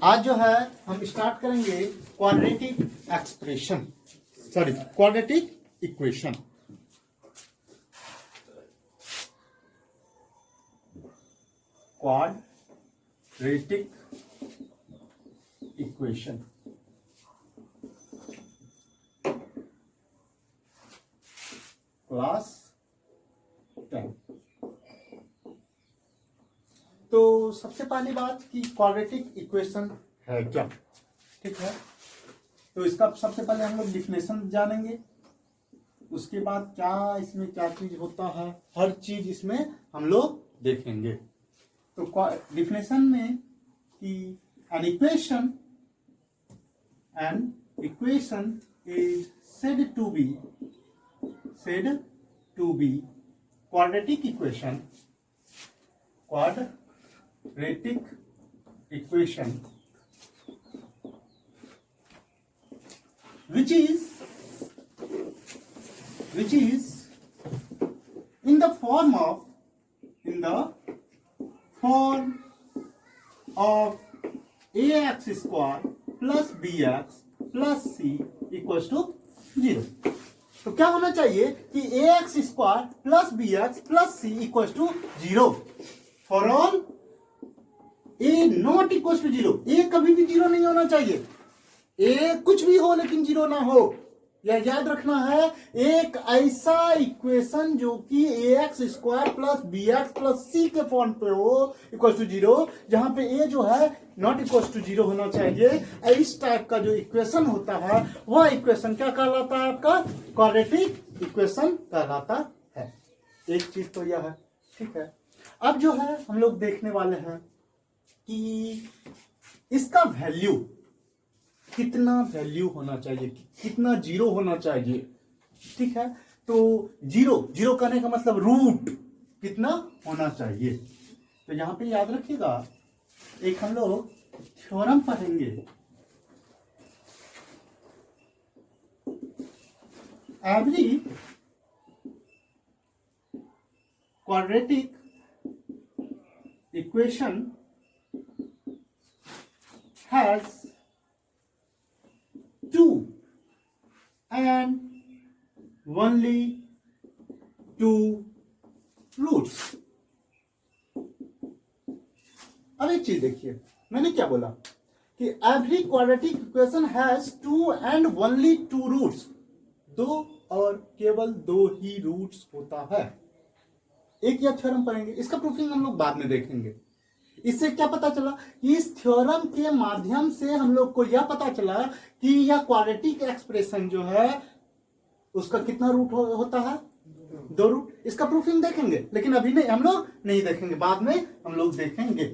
आज जो है हम स्टार्ट करेंगे quadratic expression, sorry quadratic equation. Quadratic equation class 10। तो सबसे पहली बात कि क्वाड्रेटिक इक्वेशन है क्या, ठीक है। तो इसका सबसे पहले हम लोग डिफिनेशन जानेंगे, उसके बाद क्या इसमें क्या चीज होता है, हर चीज इसमें हम लोग देखेंगे। तो डिफिनेशन में कि an equation is said to be quadratic equation which is in the form of ax square plus bx plus c equals to 0। तो क्या होना चाहिए कि ax square plus bx plus c equal to 0 for all a not equal to 0। a कभी भी 0 नहीं होना चाहिए, a कुछ भी हो लेकिन 0 ना हो, यह याद रखना है। एक ऐसा इक्वेशन जो कि ax square plus bx plus c के फॉर्म पे हो इक्वल टू 0, जहां पे a जो है नॉट इक्वल टू 0 होना चाहिए। इस टाइप का जो इक्वेशन होता है वह इक्वेशन क्या कहलाता है, आपका क्वाड्रेटिक इक्वेशन कहलाता है। एक चीज तो यह है, ठीक है। अब जो है हम लोग देखने वाले हैं कि इसका वैल्यू कितना वैल्यू होना चाहिए, कितना 0 होना चाहिए, ठीक है। तो 0 करने का मतलब रूट कितना होना चाहिए। तो यहां पे याद रखिएगा, एक हम लोग थ्योरम पढ़ेंगे, every quadratic equation has 2 and only 2 roots। अब एक चीज देखिए, मैंने क्या बोला कि every quadratic equation has 2 and only 2 roots, 2 और केवल 2 ही रूट्स होता है। एक यह थ्योरम पढ़ेंगे, इसका प्रूफिंग हम लोग बाद में देखेंगे। इससे क्या पता चला कि इस थ्योरम के माध्यम से हम लोग को यह पता चला कि यह क्वाड्रेटिक एक्सप्रेशन जो है उसका कितना रूट होता है, 2 रूट। इसका प्रूफिंग देखेंगे, लेकिन अभी नहीं, हम लोग नहीं देखेंगे, बाद में हम लोग देखेंगे,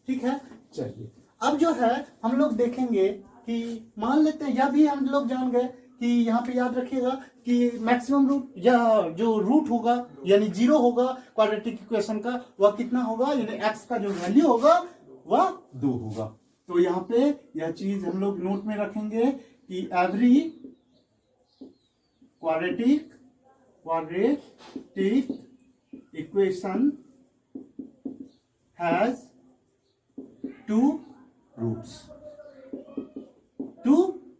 ठीक है। चलिए अब जो है हम लोग देखेंगे कि मान लेते हैं, यह भी हम लोग जान गए कि यहाँ पे याद रखिएगा कि मैक्सिमम रूट या जो रूट होगा यानी 0 होगा क्वाड्रेटिक इक्वेशन का, वह कितना होगा, यानी x का जो वैल्यू होगा वह 2 होगा। तो यहाँ पे यह चीज हम लोग नोट में रखेंगे कि every quadratic equation has 2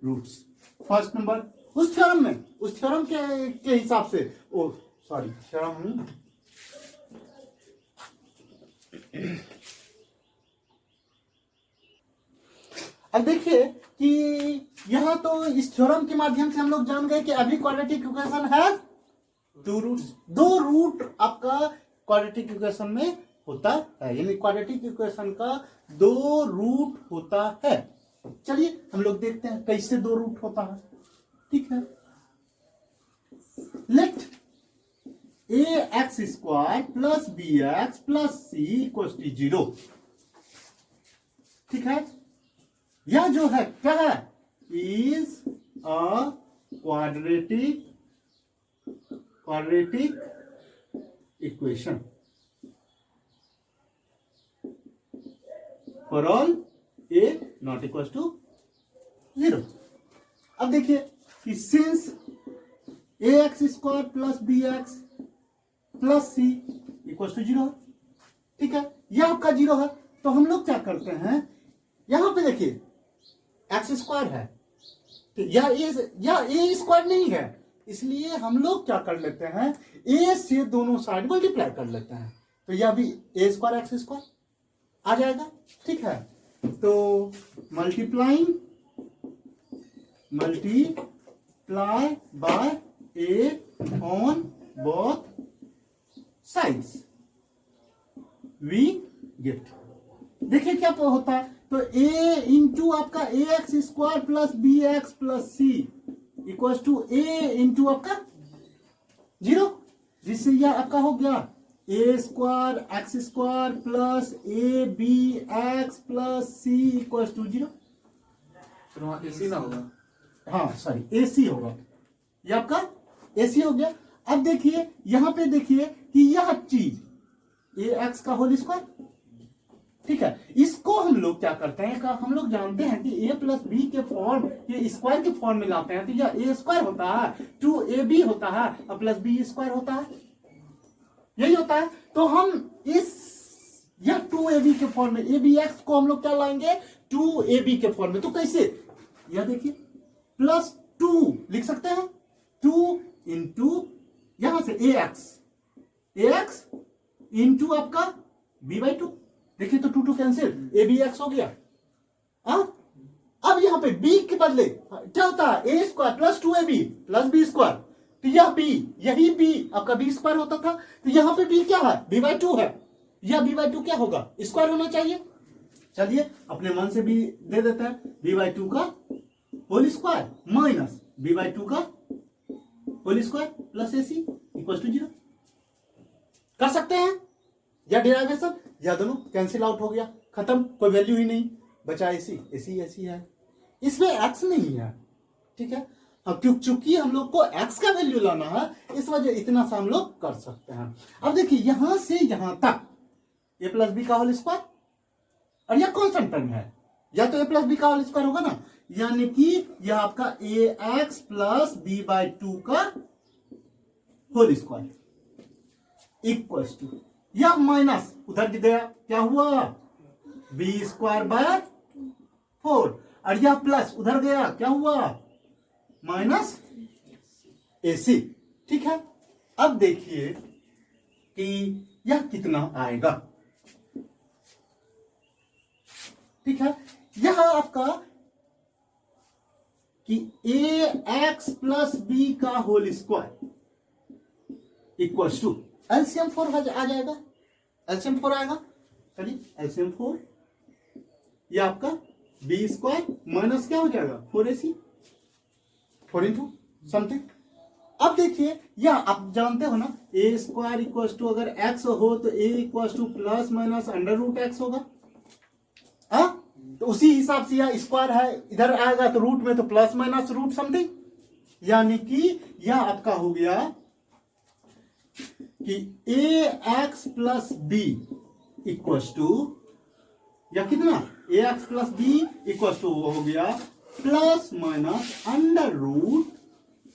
roots. First number उस थ्योरम के हिसाब से, ओ सॉरी थ्योरम, अब देखिए कि यहां तो इस थ्योरम के माध्यम से हम लोग जान गए कि every quadratic equation has 2 roots. 2 root आपका क्वाड्रेटिक इक्वेशन में होता है, यानी क्वाड्रेटिक इक्वेशन का 2 रूट होता है। चलिए हम लोग देखते हैं कैसे 2 रूट होता है, ठीक है। Let ax square plus bx plus c equal to 0, ठीक है। यह जो है क्या है, is a quadratic equation for all a not equal to 0। अब देखिए कि since ax square plus bx plus c equal to 0, ठीक है। यह आपका 0 है, तो हम लोग क्या करते हैं, यहां पे देखिए एक्स स्क्वायर है, या ए स्क्वायर नहीं है, इसलिए हम लोग क्या कर लेते हैं, ए से दोनों साइड मल्टीप्लाई कर लेते हैं, तो यह भी ए स्क्वायर एक्स स्क्वायर आ जाएगा। ठीक है, तो multiply by a on both sides we get. देखिए क्या होता है, तो ए इंटू आपका a x square plus b x plus c equal to a into आपका 0, जिससे यह आपका हो गया a square x square plus a b x plus c equal to 0। फिर वहां एसी ना होगा, हाँ सॉरी एसी होगा, ये आपका एसी हो गया। अब देखिए यहां पे देखिए कि यह चीज ए एक्स का होल स्क्वायर, ठीक है, इसको हम लोग क्या करते हैं, हम लोग जानते हैं कि ए प्लस बी के फॉर्म, ये स्क्वायर के फॉर्म में लाते हैं, तो यह ए स्क्वायर होता है, 2ab होता है और प्लस बी स्क्वायर होता है, यही होता है। तो हम इस यह 2ab के फॉर्म में ए बी एक्स को हम लोग क्या लाएंगे 2ab के फॉर्म में, तो कैसे, यह देखिए प्लस 2 लिख सकते हैं, 2 इंटू यहां से ए एक्स इंटू आपका b बाई 2, देखिए तो 2 कैंसिल, ए बी एक्स हो गया। अब यहां पे b के बदले क्या होता है, a square plus 2ab plus b square, तो यह b, यही b आपका b स्क्वायर होता था, तो यहां पे b क्या है, b बाई 2 है, यह b बाई 2 क्या होगा, स्क्वायर होना चाहिए। चलिए अपने मन से भी दे देते हैं, b बाई 2 का whole square minus b by 2 का whole square plus ac equal to 0 कर सकते हैं, या डेरिवेशन या दोनों कैंसिल आउट हो गया, खत्म, कोई वैल्यू ही नहीं बचा, एसी है, इसमें एक्स नहीं है। ठीक है, अब चूंकि हम लोग को एक्स का वैल्यू लाना है, इस वजह इतना सा हम लोग कर सकते हैं। अब देखिए यहां से यहां तक ए प्लस बी का होल स्क्वायर, और यह कॉन्स्टेंट टर्म है, या तो ए प्लस बी का होल स्क्वायर होगा ना, यानी कि यह आपका a x plus B by 2 का होल स्क्वायर इक्वल टू, यह माइनस उधर गया, क्या हुआ बी स्क्वायर बाय 4, और यह प्लस उधर गया, क्या हुआ माइनस एसी। ठीक है, अब देखिए कि यह कितना आएगा। ठीक है, यह आपका कि ए एक्स प्लस बी का whole square equal to LCM 4 आ जाएगा, एलसीएम 4 आएगा, चलिए एलसीएम 4, ये आपका बी स्क्वायर माइनस क्या हो जाएगा 4ac 4 इंटू समथिंग। अब देखिए यह आप जानते हो ना, ए स्क्वायर इक्वल टू अगर एक्स हो तो a equal to plus minus under root x होगा, तो उसी हिसाब से यह स्क्वायर है, इधर आएगा तो रूट में तो प्लस माइनस रूट समथिंग, यानी कि यह आपका हो गया कि a x plus b equal to, या कितना a x plus b equal to हो गया plus minus under root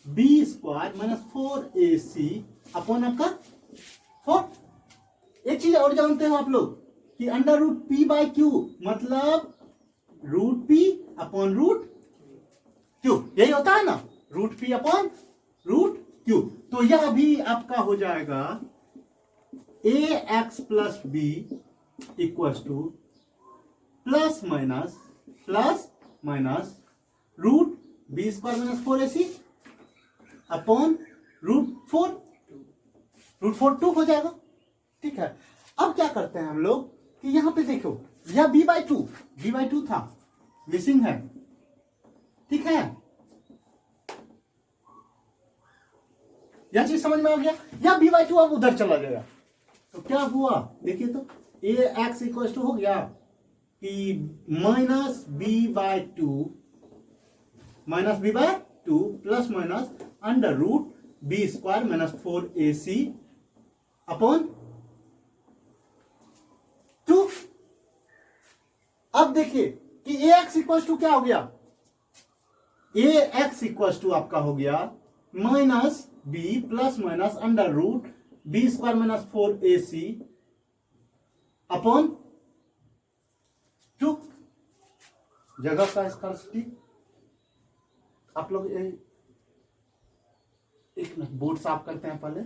b square minus 4ac upon आपका 4। एक चीज और जानते हो आप लोग कि under root p by q मतलब root p upon root q, यही होता है ना, root p upon root q. तो यह भी आपका हो जाएगा a x plus b equal to plus minus root b square minus 4ac upon root 4 2 हो जाएगा। ठीक है, अब क्या करते हैं हम लोग कि यहां पे देखो यह b बाई 2 था, मिसिंग है, ठीक है, यह चीज समझ में आ गया, यह b बाई 2 अब उधर चला जाएगा, तो क्या हुआ देखिए, तो ए एक्स इक्वल टू हो गया कि minus b by 2 plus minus under root b square minus 4ac upon 2। अब देखिए कि ए एक्स इक्वल टू क्या हो गया, ए एक्स इक्वल टू आपका हो गया minus b plus minus under root b square minus 4ac upon 2। जगह का स्कार्सिटी। आप लोग एक मिनट बोर्ड साफ करते हैं पहले।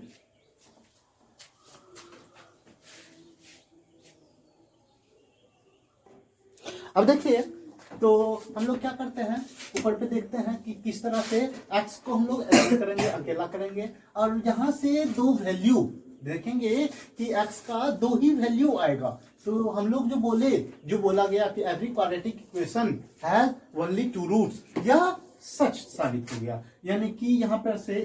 अब देखिए, तो हम लोग क्या करते हैं, ऊपर पे देखते हैं कि किस तरह से x को हम लोग ऐड करेंगे, अकेला करेंगे, और यहां से दो वैल्यू देखेंगे कि x का दो ही वैल्यू आएगा। तो हम लोग जो बोला गया कि every quadratic equation has only two roots, यह सच साबित हो गया। यानी कि यहाँ पर से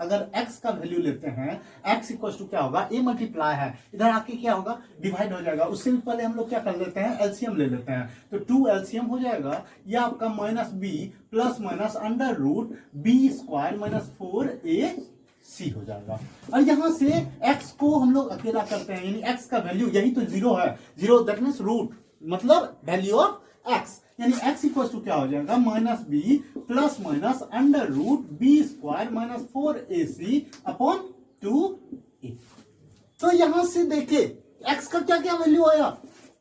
अगर x का वैल्यू लेते हैं, x इक्वल टू क्या होगा, a मल्टीप्लाई है, इधर आके क्या होगा, डिवाइड हो जाएगा। उससे भी पहले हम लोग क्या कर लेते हैं, एलसीएम ले लेते हैं। तो 2 एलसीएम हो जाएगा, यह आपका minus b plus minus under root b square minus 4ac हो जाएगा। और यहां से x को हम लोग अकेला करते हैं, यानी x का वैल्यू यही तो 0 है, 0 दैट मीन्स रूट, मतलब वैल्यू ऑफ x, यानी x इक्वल टू क्या हो जाएगा, minus b plus minus under root b square minus 4ac upon 2a। तो यहां से देखिए x का क्या क्या वैल्यू आया,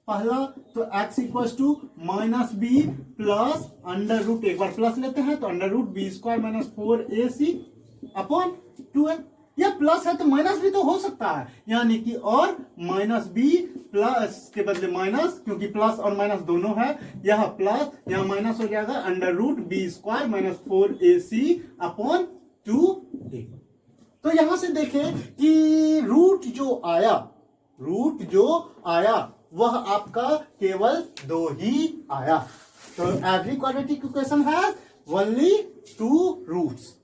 पहला तो x equal to minus b plus under root, एक बार प्लस लेते हैं तो under root b square minus 4ac upon 2a। यह प्लस है तो माइनस भी तो हो सकता है, यानी कि और माइनस बी प्लस के बदले माइनस, क्योंकि प्लस और माइनस दोनों है, यह प्लस यह माइनस हो जाएगा, under root b square minus 4ac upon 2a। तो यहां से देखें कि रूट जो आया वह आपका केवल 2 ही आया। तो every quadratic equation has only 2 roots,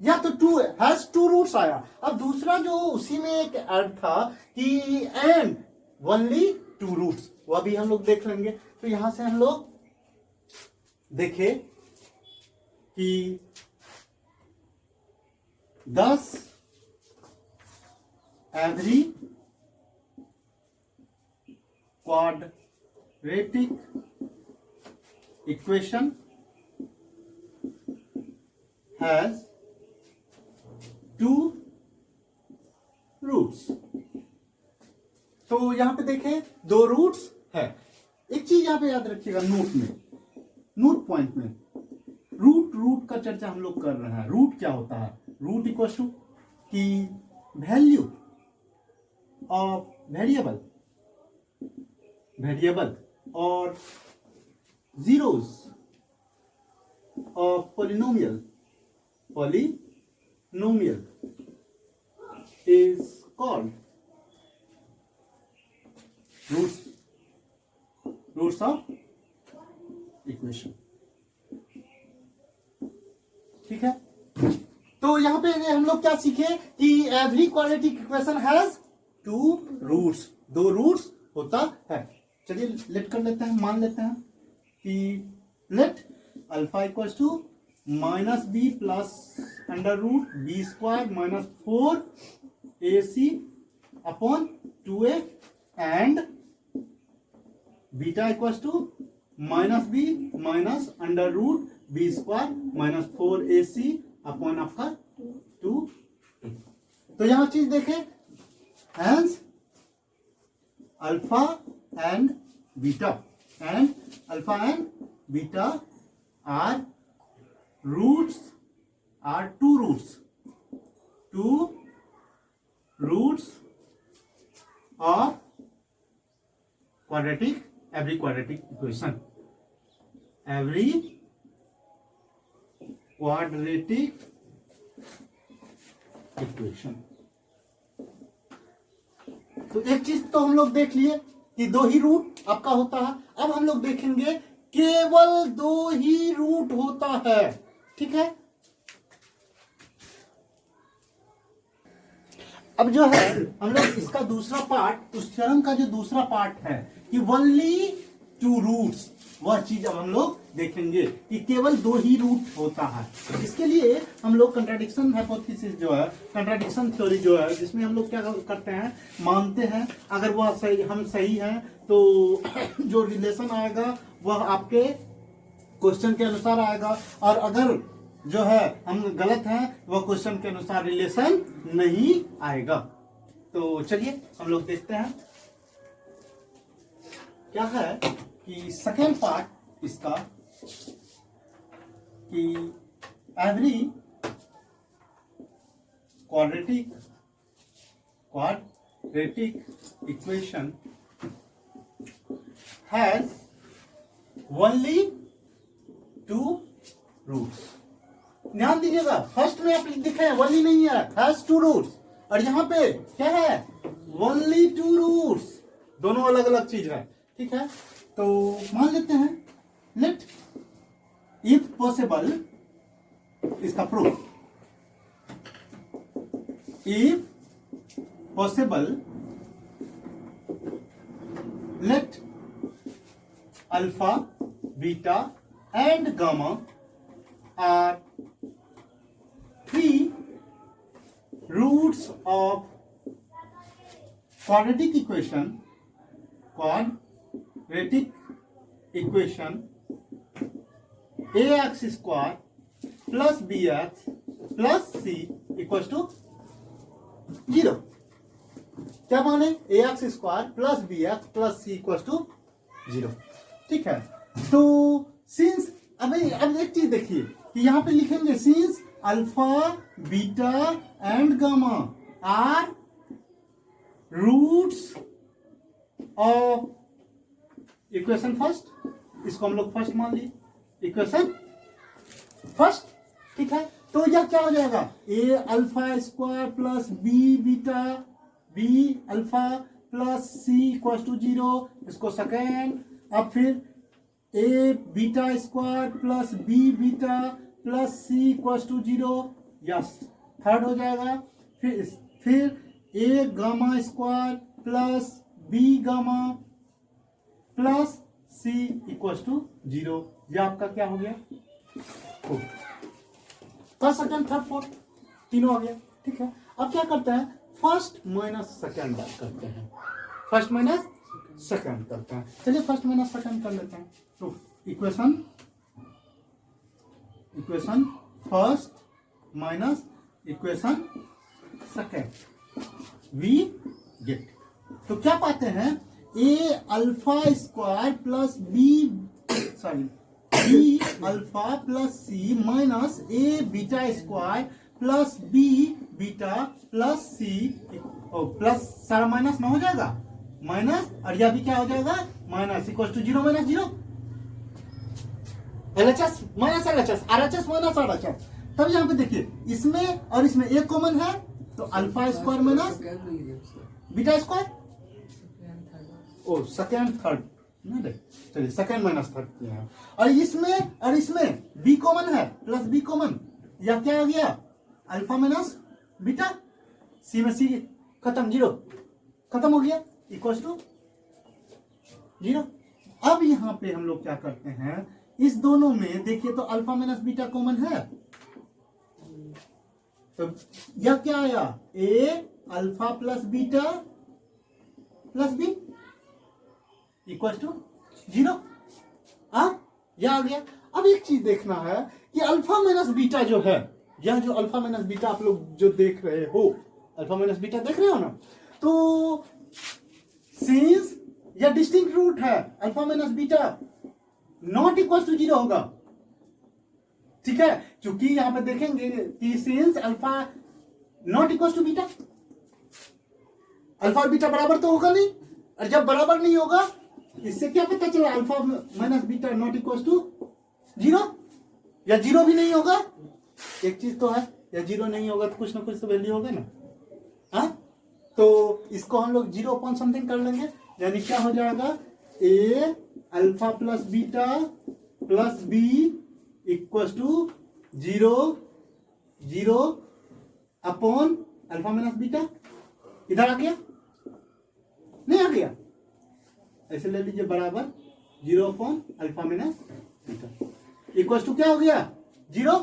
या तो 2 हैज 2 रूट्स आया। अब दूसरा जो उसी में एक ऐड था कि एंड ओनली 2 रूट्स, वह भी हम लोग देख लेंगे। तो यहां से हम लोग देखें कि 10 every quadratic equation has 2 roots. तो यहां पे देखें 2 रूट्स है। एक चीज यहां पे याद रखिएगा, नोट पॉइंट में रूट का चर्चा हम लोग कर रहे हैं। रूट क्या होता है, रूट इक्वल टू की वैल्यू ऑफ वेरिएबल और zeros of polynomial is called roots of equation। ठीक है, तो यहां पे हम लोग क्या सीखे कि every quadratic equation has 2 roots, 2 roots होता है। चलिए लेट कर लेते हैं, मान लेते हैं कि let alpha equal to minus b plus under root b square minus 4ac upon 2a and beta equal to minus b minus under root b square minus 4ac upon आपका 2a। तो यहां चीज देखें, hence alpha and beta are 2 roots of every quadratic equation। every quadratic equation। तो एक चीज तो हम लोग देख लिए कि 2 ही रूट आपका होता है। अब हम लोग देखेंगे केवल 2 ही रूट होता है। ठीक है, अब जो है हम लोग इसका दूसरा पार्ट, उस थ्योरम का जो दूसरा पार्ट है कि ओनली 2 रूट्स, वह चीज अब हम लोग देखेंगे कि केवल 2 ही रूट होता है। इसके लिए हम लोग कंट्राडिक्शन हाइपोथेसिस जो है, कंट्राडिक्शन थ्योरी जो है, जिसमें हम लोग क्या करते हैं, मानते हैं अगर वह सही, हम सही हैं तो जो रिलेशन आएगा वह आपके क्वेश्चन के अनुसार आएगा, और अगर जो है हम गलत हैं वह क्वेश्चन के अनुसार रिलेशन नहीं आएगा। तो चलिए हम लोग देखते हैं क्या है कि सेकेंड पार्ट इसका कि every quadratic equation has only two roots. ध्यान दीजिएगा, फर्स्ट में आप लिखे हैं only नहीं है, has two roots, और यहाँ पे क्या है only two roots, दोनों अलग अलग चीज है। ठीक है, तो मान लेते हैं लेट इफ पॉसिबल, इसका proof, if possible let alpha, beta and gamma are three roots of quadratic equation ax square plus bx plus c equals to 0। क्या माने ax square plus bx plus c equal to 0। ठीक है, तो since अब एक चीज देखिए कि यहाँ पे लिखेंगे since alpha beta and gamma are roots of equation first, इसको हम लोग फर्स्ट मान लिए, इक्वेशन फर्स्ट। ठीक है, तो यह क्या हो जाएगा a alpha square plus b beta b alpha plus c equal to 0, इसको सेकेंड। अब फिर a beta square plus b beta plus c equal to 0, yes third हो जाएगा। फिर a gamma square plus b gamma plus c equal to 0, यह आपका क्या हो गया फर्स्ट सेकंड थर्ड फोर्थ, तीनों आ गया। ठीक है, अब क्या करते हैं फर्स्ट माइनस सेकंड करते हैं, फर्स्ट माइनस सेकंड करते हैं। चलिए फर्स्ट माइनस सेकंड कर लेते हैं। तो equation first minus equation second we get, तो क्या पाते हैं a alpha square plus b alpha plus c minus a beta square plus b beta plus c plus सारा माइनस में हो जाएगा माइनस, और यह भी क्या हो जाएगा minus equal to 0 minus 0, LHS minus LHS, RHS minus RHS. तब यहाँ पे देखिए इसमें और इसमें एक कॉमन है, तो alpha square minus beta square, oh second third नहीं, चलिए सेकेंड माइनस थर्ड किया है। और इसमें बी कॉमन है प्लस बी कॉमन, या क्या हो गया अल्फा माइनस बीटा, सी में सी खत्म, 0 खत्म हो गया इक्वल टू 0। अब यहां पे हम लोग क्या करते हैं इस दोनों में देखिए तो अल्फा माइनस बीटा कॉमन है, तो यह क्या आया a alpha plus beta plus b equal to 0। अब यह आ गया। अब एक चीज देखना है कि अल्फा माइनस बीटा जो है, यह जो अल्फा माइनस बीटा आप लोग जो देख रहे हो, अल्फा माइनस बीटा देख रहे हो ना, तो सिंस यह डिस्टिंक्ट रूट है alpha minus beta not equal to 0 होगा। ठीक है, क्योंकि यहां पे देखेंगे कि since alpha not equal to beta, alpha और बीटा बराबर तो होगा नहीं, और जब बराबर नहीं होगा इससे क्या पता चला alpha minus beta not equal to 0, या 0 भी नहीं होगा, एक चीज तो है, या 0 नहीं होगा तो कुछ ना कुछ तो वैल्यू होगा ना। हाँ, तो इसको हम लोग 0 अपॉन समथिंग कर लेंगे, यानी क्या हो जाएगा a alpha plus beta plus b equal to 0 upon alpha minus beta, इधर आ गया नहीं आ गया, ऐसे ले लीजिए बराबर 0 upon alpha minus beta equal to क्या हो गया 0।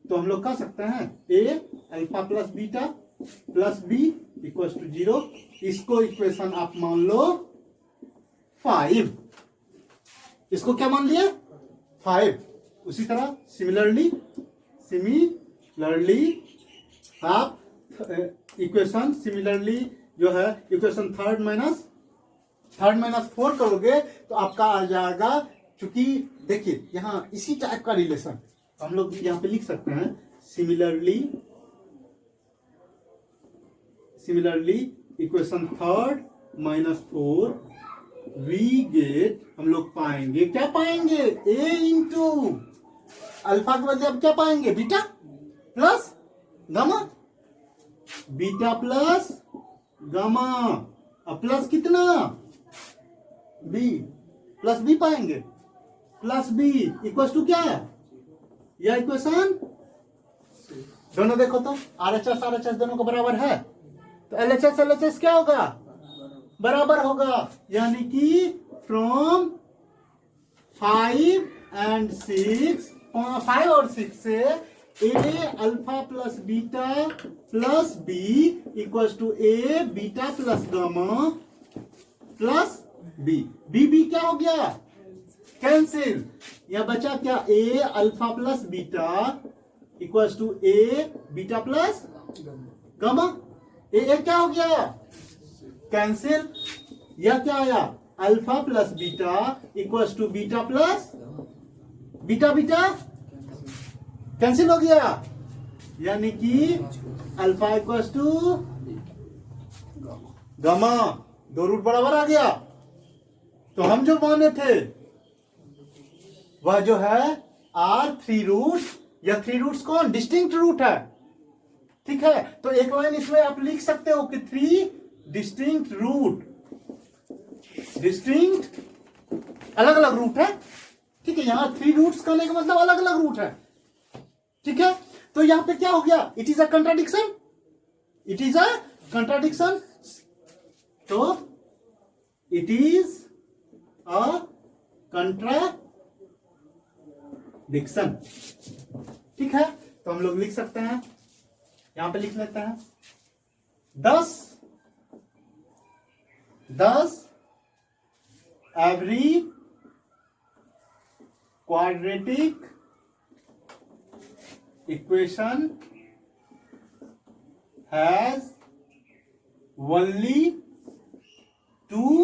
तो हम लोग कह सकते हैं a alpha plus beta plus b equal to 0, इसको इक्वेशन आप मान लो 5, इसको क्या मान लिए 5। उसी तरह सिमिलरली आप इक्वेशन सिमिलरली जो है इक्वेशन थर्ड माइनस 4 करोगे तो आपका आ जाएगा क्योंकि देखिए यहाँ इसी टाइप का रिलेशन हम लोग यहाँ पे लिख सकते हैं। Similarly equation third -4 we get, हम लोग पाएंगे, क्या पाएंगे, a इंटू अल्फा के बदले अब क्या पाएंगे, beta plus gamma, beta plus gamma, अब प्लस कितना, b प्लस बी पाएंगे, प्लस बी इक्वल टू क्या है, यह इक्वेशन दोनों देखो तो RHS दोनों को बराबर है, तो LHS क्या होगा, बराबर होगा, यानी कि फ्रॉम 5 and 6, 5 और 6 से a alpha plus beta plus b equal to a beta plus gamma plus b क्या हो गया, कैंसिल, यह बचा क्या, a alpha plus beta equal to a beta plus gamma, a क्या हो गया, कैंसिल, यह क्या आया, alpha plus beta equal to beta plus beta cancel हो गया, यानी कि अल्फा इक्वल टू गामा, दो रूट बराबर आ गया। तो हम जो माने थे वह जो है आर 3 रूट, या 3 रूट्स कौन, डिस्टिंक्ट रूट है, ठीक है। तो एक लाइन इसमें आप लिख सकते हो कि 3 डिस्टिंक्ट रूट, डिस्टिंक्ट अलग अलग रूट है, ठीक है। यहां 3 रूट्स करने का मतलब अलग अलग रूट है, ठीक है। तो यहां पे क्या हो गया, it is a contradiction, it is a contradiction, तो इट इज अ कंट्राडिक्शन, ठीक है। तो हम लोग लिख सकते हैं, यहां पे लिख लेते हैं 10 every quadratic equation has only 2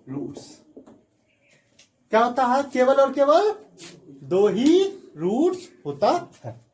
roots, क्या होता है, केवल और केवल 2 ही रूट्स होता है।